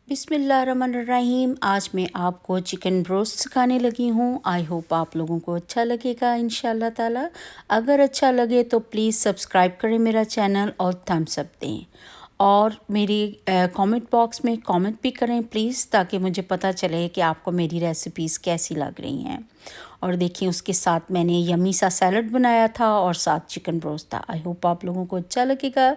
बिस्मिल्लाहिर्रहमानिर्रहीम। आज मैं आपको चिकन रोस्ट सिखाने लगी हूँ। आई होप आप लोगों को अच्छा लगेगा इंशाल्लाह ताला। अगर अच्छा लगे तो प्लीज़ सब्सक्राइब करें मेरा चैनल और थम्स अप दें, और मेरी कमेंट बॉक्स में कमेंट भी करें प्लीज़, ताकि मुझे पता चले कि आपको मेरी रेसिपीज़ कैसी लग रही हैं। और देखिए, उसके साथ मैंने यमी सा सैलड बनाया था और साथ चिकन रोस्ट था। आई होप आप लोगों को अच्छा लगेगा।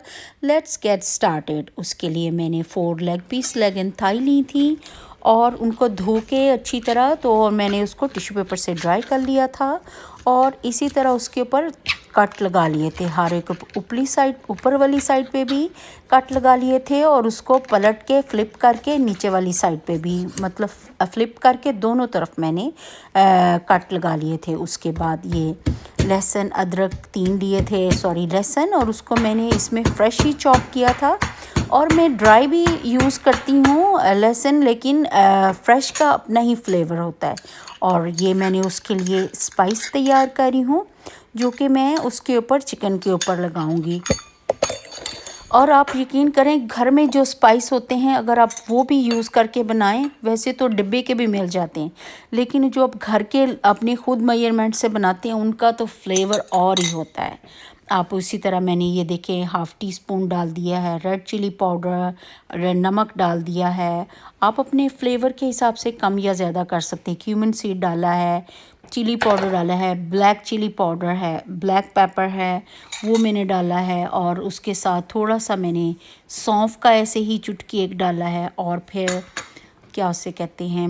Let's get started. उसके लिए मैंने 4 leg piece leg and thigh ली थी और उनको धो के अच्छी तरह, तो मैंने उसको टिश्यू पेपर से ड्राई कर लिया था और इसी तरह उसके ऊपर कट लगा लिए थे। हर एक ऊपरी साइड, ऊपर वाली साइड पे भी कट लगा लिए थे और उसको पलट के फ्लिप करके नीचे वाली साइड पे भी, मतलब फ्लिप करके दोनों तरफ मैंने कट लगा लिए थे। उसके बाद ये लहसुन अदरक 3 लिए थे, लहसुन, और उसको मैंने इसमें फ्रेश ही चॉप किया था। और मैं ड्राई भी यूज़ करती हूँ लहसुन, लेकिन फ्रेश का अपना ही फ्लेवर होता है। और ये मैंने उसके लिए स्पाइस तैयार करी हूँ, जो कि मैं उसके ऊपर, चिकन के ऊपर लगाऊंगी। और आप यकीन करें, घर में जो स्पाइस होते हैं अगर आप वो भी यूज़ करके बनाएं, वैसे तो डिब्बे के भी मिल जाते हैं, लेकिन जो आप घर के अपनी खुद मेजरमेंट से बनाते हैं उनका तो फ्लेवर और ही होता है। आप उसी तरह, मैंने ये देखें 1/2 टीस्पून डाल दिया है रेड चिली पाउडर, नमक डाल दिया है। आप अपने फ्लेवर के हिसाब से कम या ज़्यादा कर सकते हैं। क्यूमिन सीड डाला है, चिली पाउडर डाला है, ब्लैक चिली पाउडर है, ब्लैक पेपर है, वो मैंने डाला है। और उसके साथ थोड़ा सा मैंने सौंफ का ऐसे ही चुटकी एक डाला है। और फिर क्या उसे कहते हैं,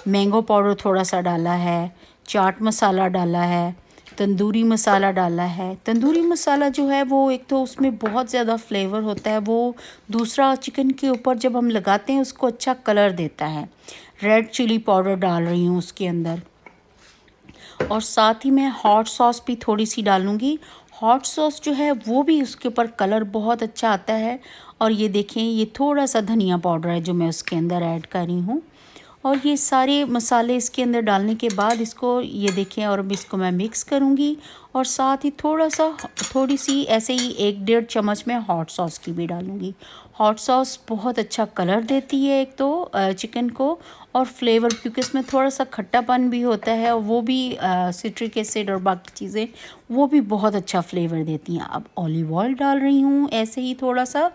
मैंगो पाउडर थोड़ा सा डाला है, चाट मसाला डाला है, तंदूरी मसाला डाला है। तंदूरी मसाला जो है वो एक तो उसमें बहुत ज़्यादा फ्लेवर होता है, वो दूसरा चिकन के ऊपर जब हम लगाते हैं उसको अच्छा कलर देता है। रेड चिली पाउडर डाल रही हूँ उसके अंदर, और साथ ही मैं हॉट सॉस भी थोड़ी सी डालूँगी। हॉट सॉस जो है वो भी उसके ऊपर कलर बहुत अच्छा आता है। और ये देखें, ये थोड़ा सा धनिया पाउडर है जो मैं उसके अंदर ऐड कर रही हूँ। और ये सारे मसाले इसके अंदर डालने के बाद इसको, ये देखें, और अब इसको मैं मिक्स करूँगी। और साथ ही थोड़ी सी ऐसे ही 1-1.5 चम्मच में हॉट सॉस की भी डालूँगी। हॉट सॉस बहुत अच्छा कलर देती है एक तो चिकन को, और फ्लेवर, क्योंकि इसमें थोड़ा सा खट्टापन भी होता है और वो भी सिट्रिक एसिड और बाकी चीज़ें वो भी बहुत अच्छा फ्लेवर देती हैं। अब ऑलिव ऑयल डाल रही हूँ ऐसे ही थोड़ा सा,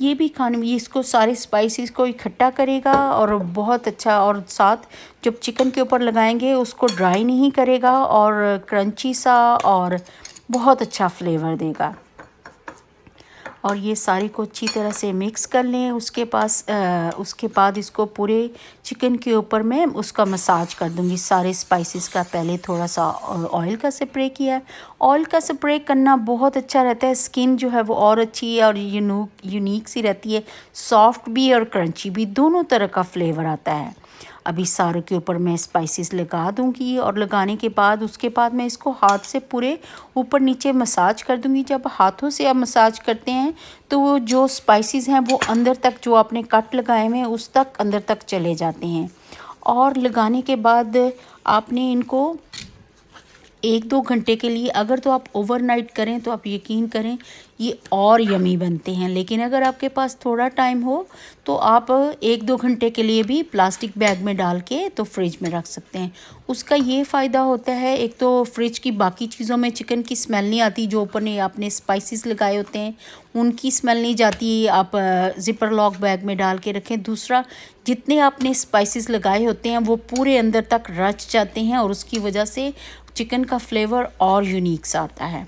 ये भी खाने में, ये इसको सारे स्पाइसेस को इकट्ठा करेगा और बहुत अच्छा, और साथ जब चिकन के ऊपर लगाएंगे उसको ड्राई नहीं करेगा और क्रंची सा और बहुत अच्छा फ्लेवर देगा। और ये सारी को अच्छी तरह से मिक्स कर लें। उसके बाद इसको पूरे चिकन के ऊपर मैं उसका मसाज कर दूंगी सारे स्पाइसेस का। पहले थोड़ा सा ऑयल का स्प्रे किया है। ऑयल का स्प्रे करना बहुत अच्छा रहता है, स्किन जो है वो और अच्छी है और यूनिक सी रहती है, सॉफ्ट भी और क्रंची भी, दोनों तरह का फ्लेवर आता है। अभी सारे के ऊपर मैं स्पाइसेस लगा दूंगी, और लगाने के बाद उसके बाद मैं इसको हाथ से पूरे ऊपर नीचे मसाज कर दूंगी। जब हाथों से आप मसाज करते हैं तो वो जो स्पाइसेस हैं वो अंदर तक, जो आपने कट लगाए हुए हैं उस तक अंदर तक चले जाते हैं। और लगाने के बाद आपने इनको 1-2 घंटे के लिए, अगर तो आप ओवरनाइट करें तो आप यकीन करें ये और यमी बनते हैं, लेकिन अगर आपके पास थोड़ा टाइम हो तो आप 1-2 घंटे के लिए भी प्लास्टिक बैग में डाल के तो फ्रिज में रख सकते हैं। उसका ये फ़ायदा होता है, एक तो फ्रिज की बाकी चीज़ों में चिकन की स्मेल नहीं आती, जो ऊपर ने आपने स्पाइसेस लगाए होते हैं उनकी स्मेल नहीं जाती। आप ज़िपर लॉक बैग में डाल के रखें। दूसरा, जितने आपने स्पाइसेस लगाए होते हैं वो पूरे अंदर तक रच जाते हैं और उसकी वजह से चिकन का फ्लेवर और यूनिक सा आता है।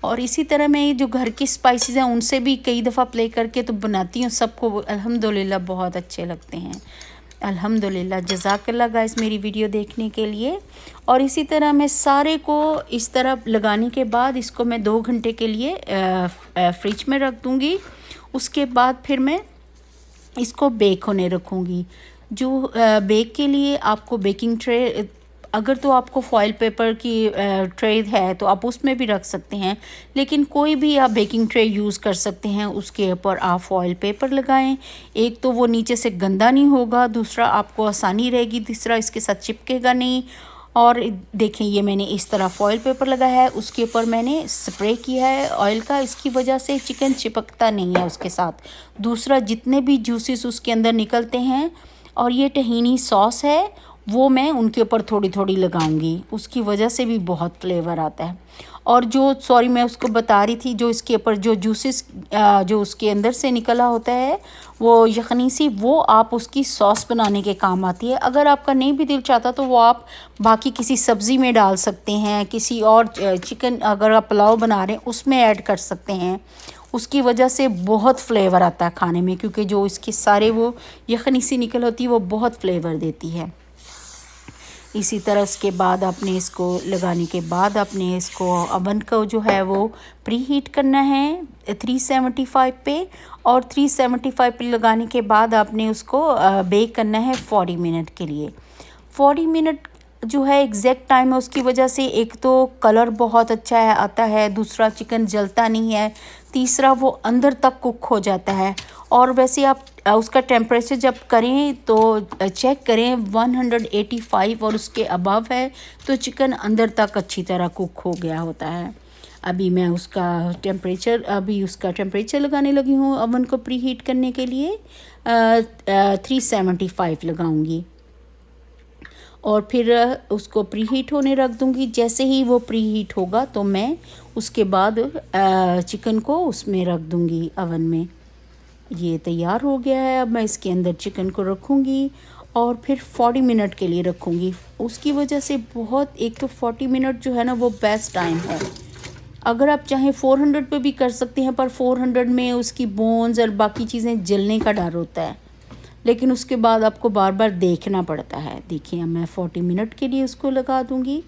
और इसी तरह मैं ये जो घर की स्पाइसेस हैं उनसे भी कई दफ़ा प्ले करके तो बनाती हूँ, सबको अल्हम्दुलिल्लाह बहुत अच्छे लगते हैं। अल्हम्दुलिल्लाह, जज़ाकल्लाह गाइस मेरी वीडियो देखने के लिए। और इसी तरह मैं सारे को इस तरह लगाने के बाद इसको मैं 2 घंटे के लिए फ्रिज में रख दूँगी। उसके बाद फिर मैं इसको बेक होने रखूँगी। जो बेक के लिए आपको बेकिंग ट्रे, अगर तो आपको फॉइल पेपर की ट्रे है तो आप उसमें भी रख सकते हैं, लेकिन कोई भी आप बेकिंग ट्रे यूज़ कर सकते हैं। उसके ऊपर आप फॉइल पेपर लगाएं, एक तो वो नीचे से गंदा नहीं होगा, दूसरा आपको आसानी रहेगी, तीसरा इसके साथ चिपकेगा नहीं। और देखें ये मैंने इस तरह फॉइल पेपर लगाया है, उसके ऊपर मैंने स्प्रे किया है ऑयल का। इसकी वजह से चिकन चिपकता नहीं है उसके साथ। दूसरा, जितने भी जूसेस उसके अंदर निकलते हैं, और ये टहीनी सॉस है वो मैं उनके ऊपर थोड़ी थोड़ी लगाऊंगी, उसकी वजह से भी बहुत फ्लेवर आता है। और जो सॉरी मैं उसको बता रही थी, जो इसके ऊपर जो जूसेस जो उसके अंदर से निकला होता है वो यखनी सी, वो आप उसकी सॉस बनाने के काम आती है। अगर आपका नहीं भी दिल चाहता तो वो आप बाकी किसी सब्ज़ी में डाल सकते हैं, किसी और चिकन अगर आप पुलाव बना रहे हैं उसमें ऐड कर सकते हैं। उसकी वजह से बहुत फ्लेवर आता है खाने में, क्योंकि जो इसके सारे वो यखनी सी निकल होती है वो बहुत फ्लेवर देती है। इसी तरह उसके बाद आपने इसको लगाने के बाद आपने इसको अवन को जो है वो प्री हीट करना है 375 पे, और 375 पे लगाने के बाद आपने उसको बेक करना है 40 मिनट के लिए। 40 मिनट जो है एग्जैक्ट टाइम है, उसकी वजह से एक तो कलर बहुत अच्छा है आता है, दूसरा चिकन जलता नहीं है, तीसरा वो अंदर तक कुक हो जाता है। और वैसे आप उसका टेम्परेचर जब करें तो चेक करें 185 और उसके अबव है तो चिकन अंदर तक अच्छी तरह कुक हो गया होता है। अभी मैं उसका टेम्परेचर लगाने लगी हूँ अवन को प्री हीट करने के लिए। 375 लगाऊंगी और फिर उसको प्री हीट होने रख दूँगी। जैसे ही वो प्री हीट होगा तो मैं उसके बाद चिकन को उसमें रख दूँगी अवन में। ये तैयार हो गया है। अब मैं इसके अंदर चिकन को रखूँगी और फिर 40 मिनट के लिए रखूँगी। उसकी वजह से बहुत, एक तो 40 मिनट जो है ना वो बेस्ट टाइम है। अगर आप चाहें 400 पे भी कर सकते हैं, पर 400 में उसकी बोन्स और बाकी चीज़ें जलने का डर होता है, लेकिन उसके बाद आपको बार बार देखना पड़ता है। देखिए अब मैं 40 मिनट के लिए उसको लगा दूँगी।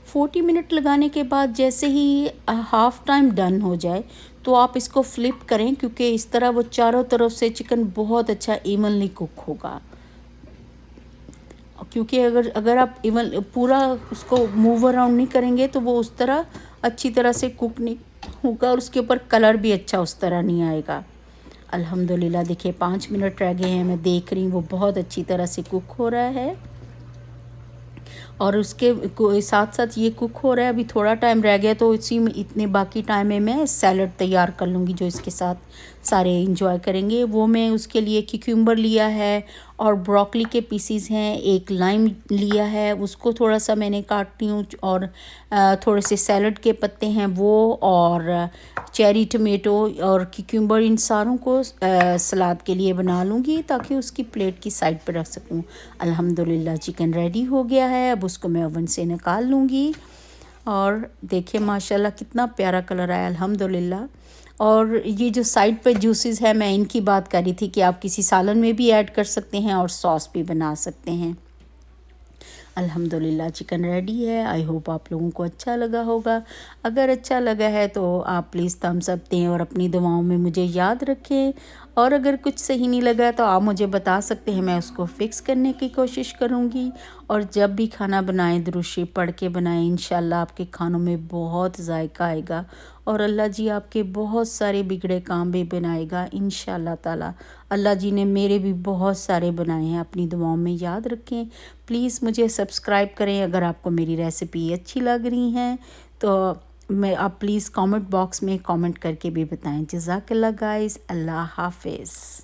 40 मिनट लगाने के बाद जैसे ही हाफ़ टाइम डन हो जाए तो आप इसको फ्लिप करें, क्योंकि इस तरह वो चारों तरफ से चिकन बहुत अच्छा इवनली कुक होगा। क्योंकि अगर आप इवन पूरा उसको मूव अराउंड नहीं करेंगे तो वो उस तरह अच्छी तरह से कुक नहीं होगा और उसके ऊपर कलर भी अच्छा उस तरह नहीं आएगा। अल्हम्दुलिल्लाह देखिए 5 मिनट रह गए हैं, मैं देख रही हूँ वो बहुत अच्छी तरह से कुक हो रहा है। और उसके साथ साथ ये कुक हो रहा है, अभी थोड़ा टाइम रह गया तो इसी में इतने बाकी टाइम में मैं सैलड तैयार कर लूँगी जो इसके साथ सारे इंजॉय करेंगे। वो मैं उसके लिए क्यूकम्बर लिया है और ब्रोकली के पीसीज हैं, एक लाइम लिया है उसको थोड़ा सा मैंने काटती हूँ, और थोड़े से सैलड के पत्ते हैं वो, और चेरी टमेटो और क्यूकम्बर, इन सारों को सलाद के लिए बना लूँगी ताकि उसकी प्लेट की साइड पर रख सकूँ। अल्हम्दुलिल्लाह चिकन रेडी हो गया है। अब उसको मैं ओवन से निकाल लूँगी और देखिए माशाल्लाह कितना प्यारा कलर आया अल्हम्दुलिल्लाह। और ये जो साइड पे जूसेस है मैं इनकी बात कर रही थी कि आप किसी सालन में भी ऐड कर सकते हैं और सॉस भी बना सकते हैं। अल्हम्दुलिल्लाह चिकन रेडी है। आई होप आप लोगों को अच्छा लगा होगा। अगर अच्छा लगा है तो आप प्लीज़ थम्स अप दें और अपनी दुआओं में मुझे याद रखें। और अगर कुछ सही नहीं लगा तो आप मुझे बता सकते हैं, मैं उसको फ़िक्स करने की कोशिश करूँगी। और जब भी खाना बनाएं दुरूद शरीफ पढ़ के बनाएं, इंशाल्लाह आपके खानों में बहुत जायका आएगा और अल्लाह जी आपके बहुत सारे बिगड़े काम भी बनाएगा इंशाल्लाह ताला। अल्लाह जी ने मेरे भी बहुत सारे बनाए हैं। अपनी दुआओं में याद रखें। प्लीज़ मुझे सब्सक्राइब करें। अगर आपको मेरी रेसिपी अच्छी लग रही हैं तो आप प्लीज़ कमेंट बॉक्स में कमेंट करके भी बताएं। जज़ाकल्लाह गाइस, अल्लाह हाफ़िज़।